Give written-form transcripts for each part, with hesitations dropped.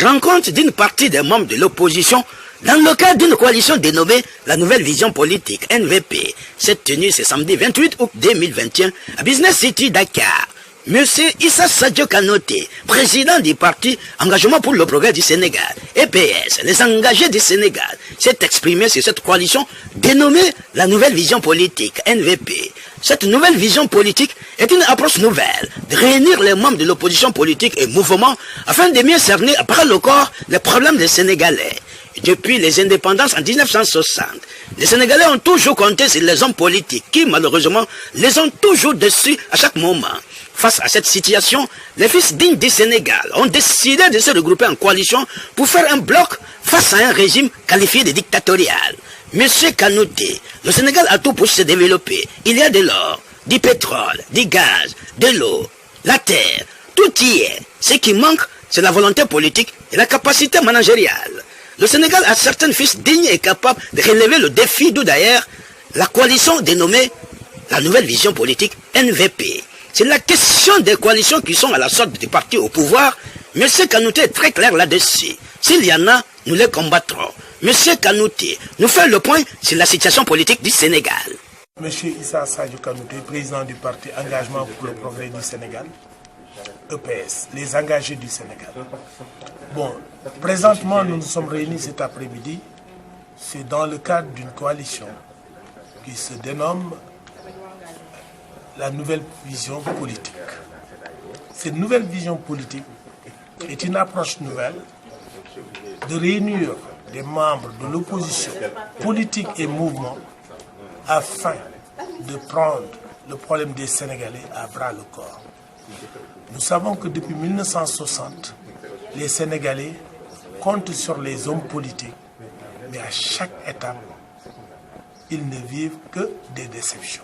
rencontre d'une partie des membres de l'opposition dans le cadre d'une coalition dénommée la Nouvelle Vision Politique, NVP. Cette tenue, c'est samedi 28 août 2021 à Business City, Dakar. Monsieur Issa Sadio Kanoté, président du parti Engagement pour le Progrès du Sénégal, EPS, les engagés du Sénégal, s'est exprimé sur cette coalition dénommée la Nouvelle Vision Politique, NVP. Cette nouvelle vision politique est une approche nouvelle de réunir les membres de l'opposition politique et mouvement afin de mieux cerner après le corps les problèmes des Sénégalais. Depuis les indépendances en 1960, les Sénégalais ont toujours compté sur les hommes politiques qui, malheureusement, les ont toujours déçus à chaque moment. Face à cette situation, les fils dignes du Sénégal ont décidé de se regrouper en coalition pour faire un bloc face à un régime qualifié de dictatorial. Monsieur Kanoté, le Sénégal a tout pour se développer. Il y a de l'or, du pétrole, du gaz, de l'eau, la terre, tout y est. Ce qui manque, c'est la volonté politique et la capacité managériale. Le Sénégal a certains fils dignes et capables de relever le défi, d'où d'ailleurs la coalition dénommée la Nouvelle Vision Politique, NVP. C'est la question des coalitions qui sont à la sorte des partis au pouvoir. Monsieur Kanoté est très clair là-dessus. S'il y en a, nous les combattrons. Monsieur Kanoté nous fait le point sur la situation politique du Sénégal. Monsieur Issa Sadio Kanoté, président du parti Engagement pour le Progrès du Sénégal, EPS, les engagés du Sénégal. Bon, présentement, nous nous sommes réunis cet après-midi. C'est dans le cadre d'une coalition qui se dénomme la Nouvelle Vision Politique. Cette Nouvelle Vision Politique est une approche nouvelle de réunir des membres de l'opposition politique et mouvement afin de prendre le problème des Sénégalais à bras le corps. Nous savons que depuis 1960, les Sénégalais comptent sur les hommes politiques, mais à chaque étape, ils ne vivent que des déceptions.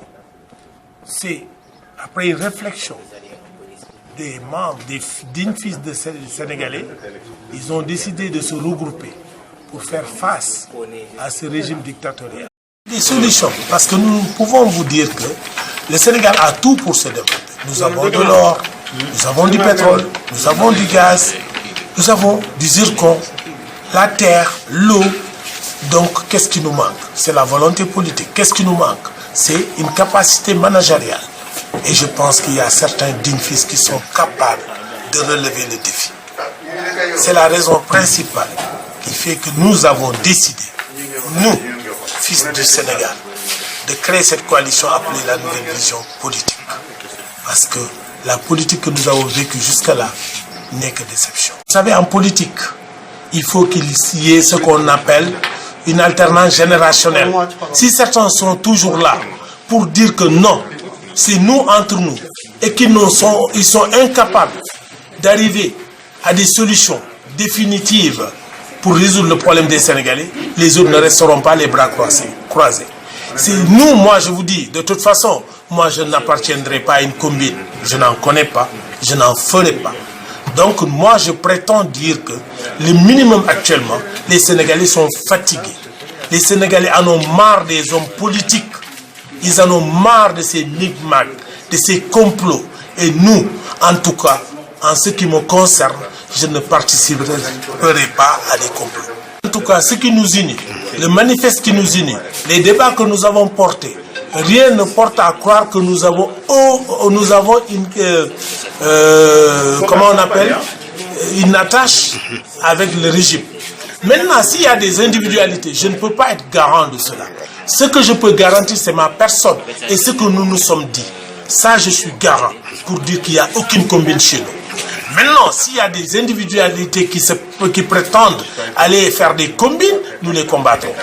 C'est après une réflexion des membres, des dignes fils de Sénégalais, ils ont décidé de se regrouper pour faire face à ce régime dictatorial. Des solutions, parce que nous pouvons vous dire que le Sénégal a tout pour se développer. Nous avons de l'or, nous avons du pétrole, nous avons du gaz, nous avons du zircon, la terre, l'eau. Donc, qu'est-ce qui nous manque? C'est la volonté politique. Qu'est-ce qui nous manque? C'est une capacité managériale. Et je pense qu'il y a certains dignes fils qui sont capables de relever le défi. C'est la raison principale qui fait que nous avons décidé, nous, fils du Sénégal, de créer cette coalition appelée la Nouvelle Vision Politique. Parce que la politique que nous avons vécue jusque-là n'est que déception. Vous savez, en politique, il faut qu'il y ait ce qu'on appelle une alternance générationnelle. Si certains sont toujours là pour dire que non, c'est nous entre nous, et qu'ils sont incapables d'arriver à des solutions définitives pour résoudre le problème des Sénégalais, les autres ne resteront pas les bras croisés. C'est nous, moi je vous dis, de toute façon, moi je n'appartiendrai pas à une combine. Je n'en connais pas, je n'en ferai pas. Donc moi je prétends dire que le minimum actuellement, les Sénégalais sont fatigués. Les Sénégalais en ont marre des hommes politiques. Ils en ont marre de ces micmacs, de ces complots. Et nous, en tout cas, en ce qui me concerne, je ne participerai pas à des complots. En tout cas, ce qui nous unit, le manifeste qui nous unit, les débats que nous avons portés, rien ne porte à croire que nous avons une, comment on appelle, une attache avec le régime. Maintenant, s'il y a des individualités, je ne peux pas être garant de cela. Ce que je peux garantir, c'est ma personne et ce que nous nous sommes dit. Ça, je suis garant pour dire qu'il n'y a aucune combine chez nous. Maintenant, s'il y a des individualités qui prétendent aller faire des combines, nous les combattons.